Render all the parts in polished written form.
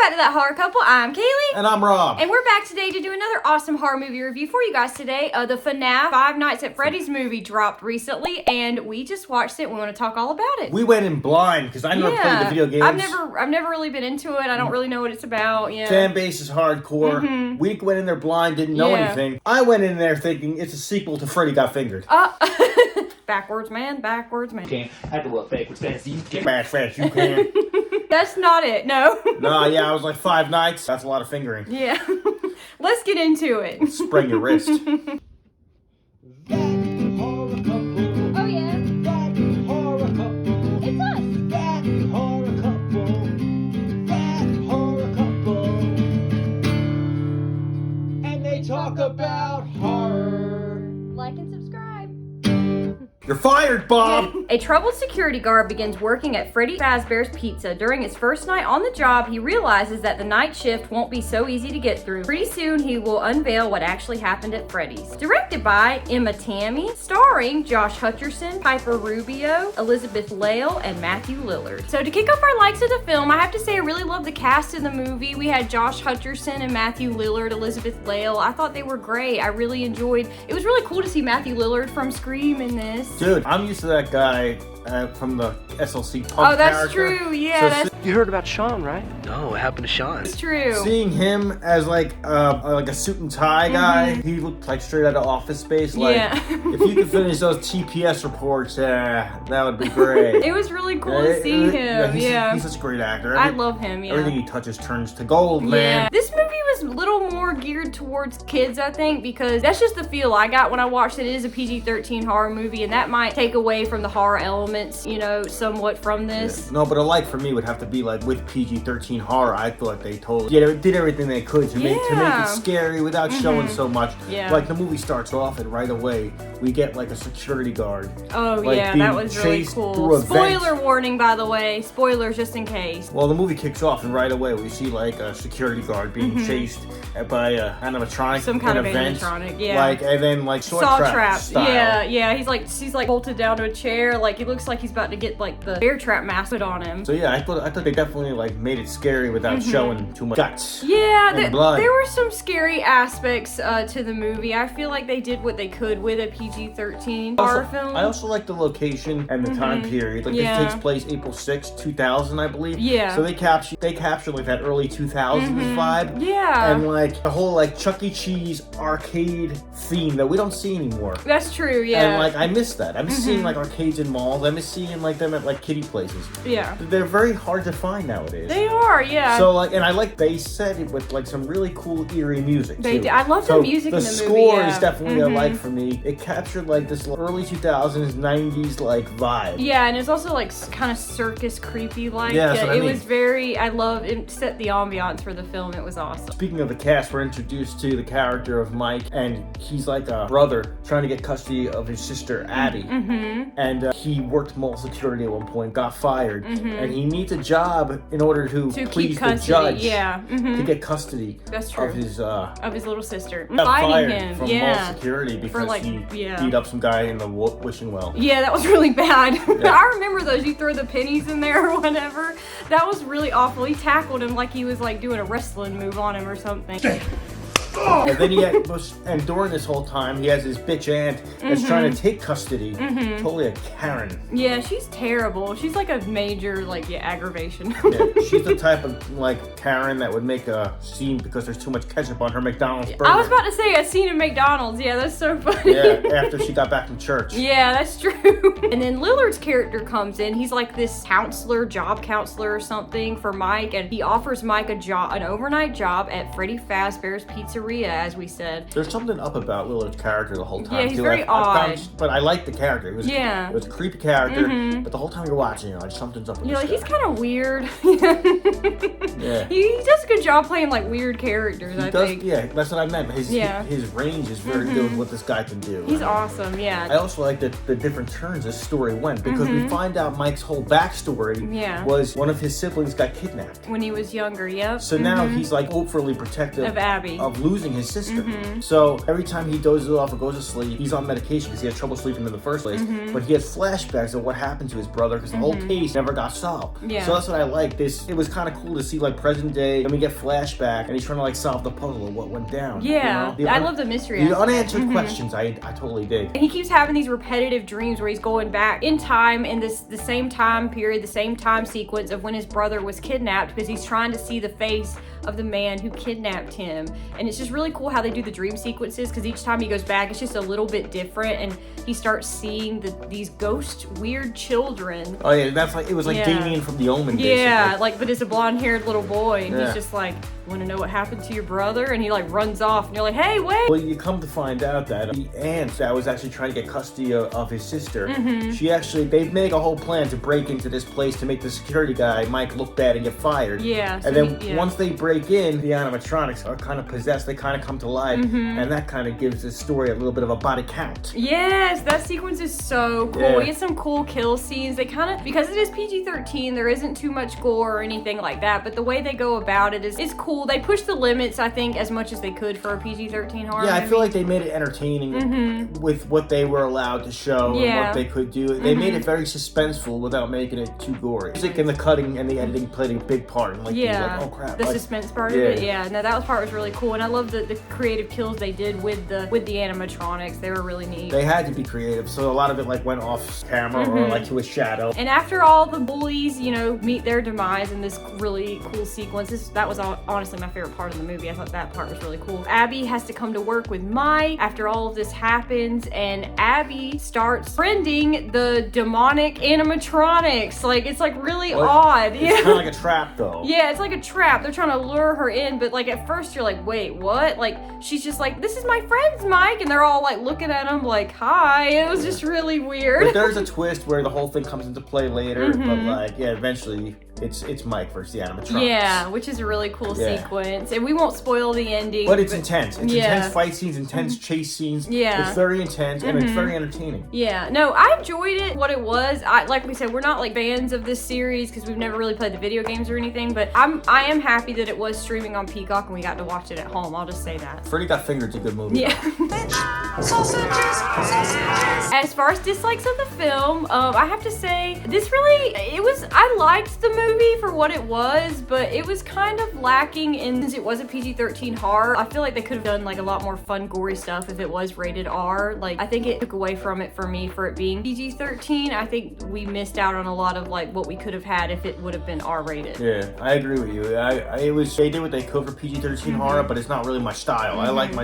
back to That Horror Couple. I'm Kaylee. And I'm Rob. And we're back today to do another awesome horror movie review for you guys today. The FNAF Five Nights at Freddy's movie dropped recently, and we just watched it. We want to talk all about it. We went in blind because I never played the video games. I've never really been into it. I don't really know what it's about. Yeah. Fan base is hardcore. We went in there blind, didn't know anything. I went in there thinking it's a sequel to Freddy Got Fingered. Backwards man. Can't have to work backwards fast. You can. Fast, you can. That's not it. No. Nah, yeah, I was like 5 nights. That's a lot of fingering. Yeah. Let's get into it. Sprain your wrist. Oh yeah. It's us. And they talk about horror. Like and subscribe. You're fired, Bob! A troubled security guard begins working at Freddy Fazbear's Pizza. During his first night on the job, he realizes that the night shift won't be so easy to get through. Pretty soon, he will unveil what actually happened at Freddy's. Directed by Emma Tammy, starring Josh Hutcherson, Piper Rubio, Elizabeth Lail, and Matthew Lillard. So to kick off our likes of the film, I have to say I really love the cast in the movie. We had Josh Hutcherson and Matthew Lillard, Elizabeth Lail. I thought they were great. I really enjoyed. It was really cool to see Matthew Lillard from Scream in this. Dude, I'm used to that guy from the SLC Pump Oh, that's character. true. Yeah, So You heard about Sean, right? No, what happened to Sean? that's true. Seeing him as like a suit and tie guy, he looked like straight out of Office Space. Like, if you could finish those TPS reports, that would be great. It was really cool to see him. He's such a great actor. I love him. Yeah. Everything he touches turns to gold, Yeah. man. This movie was a little more geared towards kids, I think, because that's just the feel I got when I watched it. It is a PG-13 horror movie, and that might take away from the horror elements, you know, somewhat from this. No, but a like for me would have to be like with PG-13 horror. I thought they did everything they could to make it scary without showing so much. Yeah. Like the movie starts off and right away we get like a security guard. Oh like, yeah, being that was really chased cool. through a Spoiler vent. warning, by the way. Spoilers just in case. Well, the movie kicks off and right away we see like a security guard being chased by a animatronic. Some kind of event. animatronic, yeah. Like and then like Saw trap trap. style. Yeah. He's like bolted down to a chair. Like it looks like he's about to get like the bear trap mask put on him. So yeah, I thought they definitely like made it scary without showing too much guts. Yeah, and blood. there were some scary aspects to the movie. I feel like they did what they could with a PG-13 horror film. I also like the location and the time period. Like this takes place April 6th, 2000, I believe. Yeah. So they captured like that early 2000s vibe. Yeah. And like the whole like Chuck E. Cheese arcade theme that we don't see anymore. That's true, yeah. And like I miss that. I miss seeing like arcades in malls. I miss seeing like them at like kiddie places. Yeah. They're very hard to find nowadays. They are, yeah. So like, and I like they set it with like some really cool eerie music. They too. did. I love the music in the movie. The score yeah. is definitely a like for me. It captured like this early 2000s, 90s like vibe. Yeah, and it's also like kind of circus creepy like. Yeah, that's what I mean. was very. I love it. Set the ambiance for the film. It was awesome. Speaking of the cast, we're introduced to the character of Mike, and he's like a brother trying to get custody of his sister Addie. And he worked mall security at one point, got fired, and he needs a job in order to please the judge. Yeah. To get custody That's true. of his little sister. got Fighting fired him. from Yeah. mall security because like- he yeah. beat up some guy in the wishing well. Yeah, that was really bad. Yeah. I remember those. You throw the pennies in there or whatever. That was really awful. He tackled him like he was like doing a wrestling move on him or something. And then and during this whole time, he has his bitch aunt that's trying to take custody. Totally a Karen. Yeah, she's terrible. She's like a major aggravation. Yeah, she's the type of like Karen that would make a scene because there's too much ketchup on her McDonald's burger. I was about to say a scene in McDonald's. Yeah, that's so funny. Yeah, after she got back from church. Yeah, that's true. And then Lillard's character comes in. He's like this job counselor or something for Mike, and he offers Mike an overnight job at Freddy Fazbear's Pizzeria, as we said. There's something up about Lillard's character the whole time. Yeah, he's too. very odd. But I like the character. It was a creepy character, but the whole time you're watching, something's up with You're this like, he's guy. kind of weird. Yeah. He does a good job playing like weird characters. I think. Yeah, that's what I meant. His range is very good with what this guy can do. He's awesome. Yeah. I also like the different turns this story went because we find out Mike's whole backstory was one of his siblings got kidnapped when he was younger. Yep. So now he's like overly protective of Abby, of losing his sister. So every time he dozes off or goes to sleep, he's on medication because he has trouble sleeping in the first place. But he has flashbacks of what happened to his brother because the whole case never got solved. Yeah. So that's what I like. It was kind of cool to see like present day, and we get flashback, and he's trying to like solve the puzzle of what went down. Yeah. You know? I love the mystery. The unanswered questions, I totally dig. And he keeps having these repetitive dreams where he's going back in time in the same time period, the same time sequence of when his brother was kidnapped because he's trying to see the face of the man who kidnapped him. And it's just really cool how they do the dream sequences because each time he goes back, it's just a little bit different, and he starts seeing these ghost weird children. Oh yeah, that's like it was like Damien from The Omen. Basically. Yeah, like but it's a blonde-haired little boy, and he's just like, "Want to know what happened to your brother?" And he like runs off, and you're like, "Hey, wait!" Well, you come to find out that the aunt that was actually trying to get custody of his sister, they make a whole plan to break into this place to make the security guy Mike look bad and get fired. Yeah. And then once they break in, the animatronics are kind of possessed. They kind of come to life, and that kind of gives this story a little bit of a body count. Yes, that sequence is so cool. We get some cool kill scenes. They kind of, because it is PG-13, there isn't too much gore or anything like that, but the way they go about it is cool. They push the limits, I think, as much as they could for a PG-13 horror movie. I feel like they made it entertaining with what they were allowed to show and what they could do. They made it very suspenseful without making it too gory. Music and the cutting and the editing played a big part. And like, like, oh crap. The suspense part of it, no, that part was really cool. And I love the creative kills they did with the animatronics. They were really neat. They had to be creative, so a lot of it like went off camera or like to a shadow. And after all the bullies, meet their demise in this really cool sequence, that was honestly my favorite part of the movie. I thought that part was really cool. Abby has to come to work with Mike after all of this happens, and Abby starts friending the demonic animatronics. Like, it's like really odd. It's kind of like a trap though. Yeah, it's like a trap. They're trying to lure her in, but like at first you're like, wait, what? Like, she's just like, this is my friends, Mike, and they're all like looking at him like, hi. It was just really weird. But there's a twist where the whole thing comes into play later, but like, eventually it's Mike versus the animatronics. Yeah, which is a really cool sequence, and we won't spoil the ending. But it's intense. It's intense fight scenes, intense chase scenes. Yeah, it's very intense and it's very entertaining. Yeah, no, I enjoyed it. What it was, like we said, we're not like fans of this series because we've never really played the video games or anything. But I am happy that it was streaming on Peacock and we got to watch it at home. I'll just say that. Freddy Got Fingered's a good movie. Yeah. As far as dislikes of the film, I have to say I liked the movie for what it was, but it was kind of lacking in, since it was a PG-13 horror. I feel like they could have done like a lot more fun, gory stuff if it was rated R. Like, I think it took away from it for me for it being PG-13. I think we missed out on a lot of like what we could have had if it would have been R-rated. Yeah, I agree with you. They did what they could for PG-13 horror, but it's not really my style. I like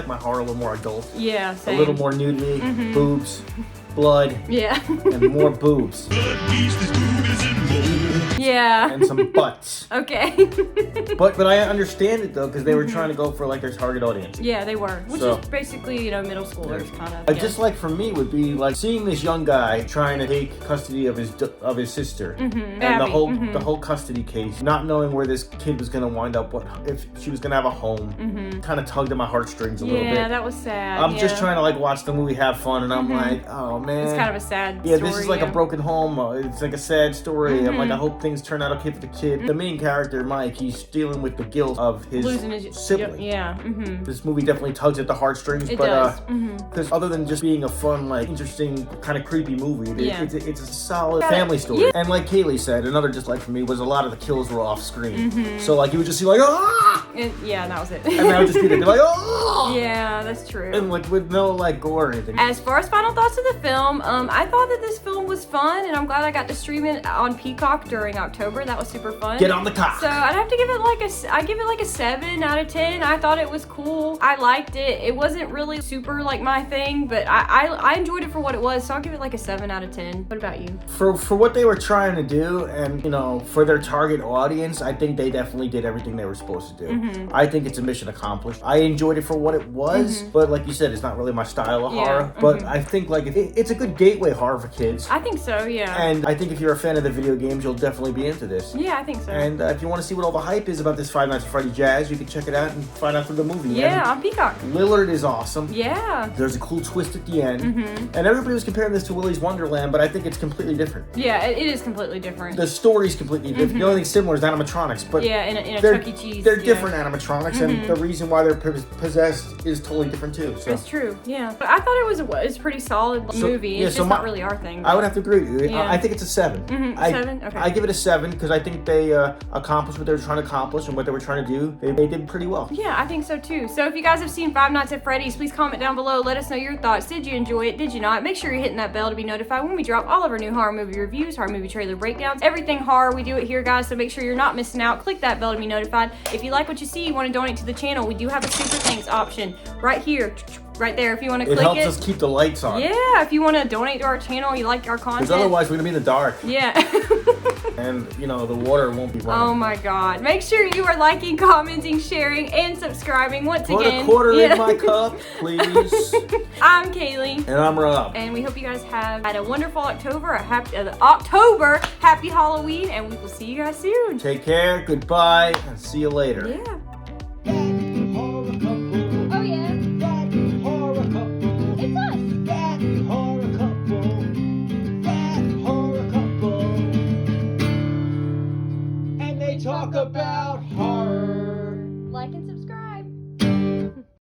my horror a little more adult. Yeah, same. A little more nudity, boobs, blood, and more boobs. Yeah. And some butts. Okay. But I understand it though, because they were trying to go for like their target audience. Yeah, they were. Which is basically, middle schoolers kind of. A dislike for me would be like seeing this young guy trying to take custody of his sister. And Abby. the whole custody case, not knowing where this kid was gonna wind up, if she was gonna have a home. Kind of tugged at my heartstrings a little bit. Yeah, that was sad. I'm just trying to like watch the movie, have fun, and I'm like, oh man. It's kind of a sad story. Yeah, this is like a broken home. It's like a sad story. I'm like, I hope things turn out okay for the kid. The main character, Mike, he's dealing with the guilt of his sibling. Yeah. This movie definitely tugs at the heartstrings, it does. Because other than just being a fun, like interesting, kind of creepy movie, it's a solid family story. Yeah. And like Kaylee said, another dislike for me was a lot of the kills were off screen. So like you would just see like yeah, that was it. And that would just be there, like Yeah, that's true. And like with no like gore or anything. As far as final thoughts of the film, I thought that this film was fun, and I'm glad I got to stream it on Peacock during October. That was super fun. Get on the cock. So I'd have to give it like a 7 out of 10. I thought it was cool. I liked it. It wasn't really super like my thing, but I enjoyed it for what it was. So I'll give it like a 7 out of 10. What about you? For what they were trying to do, and for their target audience, I think they definitely did everything they were supposed to do. I think it's a mission accomplished. I enjoyed it for what it was, but like you said, it's not really my style of horror. But I think like it's a good gateway horror for kids. I think so, yeah. And I think if you're a fan of the video games, you'll definitely be into this. Yeah, I think so. And if you want to see what all the hype is about this Five Nights at Freddy's jazz, you can check it out and find out through the movie. Yeah, on Peacock. Lillard is awesome. Yeah. There's a cool twist at the end. And everybody was comparing this to Willy's Wonderland, but I think it's completely different. Yeah, it is completely different. The story's completely different. The only thing similar is animatronics, but yeah, in a Chuck E. Cheese. They're different animatronics, and the reason why they're possessed is totally different too. So. It's true, yeah. But I thought it was a pretty solid movie. It's just not really our thing. I would have to agree with you. Yeah. I think it's a 7. 7? Okay. I give it a 7 because I think they accomplished what they were trying to accomplish and what they were trying to do. They did pretty well. Yeah, I think so too. So if you guys have seen Five Nights at Freddy's, please comment down below. Let us know your thoughts. Did you enjoy it? Did you not? Make sure you're hitting that bell to be notified when we drop all of our new horror movie reviews, horror movie trailer breakdowns, everything horror. We do it here, guys, so make sure you're not missing out. Click that bell to be notified. If you like what you see, you want to donate to the channel, we do have a super thanks option right here. Right there, if you want to click it. It helps us keep the lights on. Yeah, if you want to donate to our channel, you like our content. Because otherwise we're going to be in the dark. Yeah. And, you know, the water won't be running. Oh my God. Make sure you are liking, commenting, sharing, and subscribing once again. Put a quarter in my cup, please. I'm Kaylee. And I'm Rob. And we hope you guys have had a wonderful October, happy Halloween, and we will see you guys soon. Take care, goodbye, and see you later. Yeah.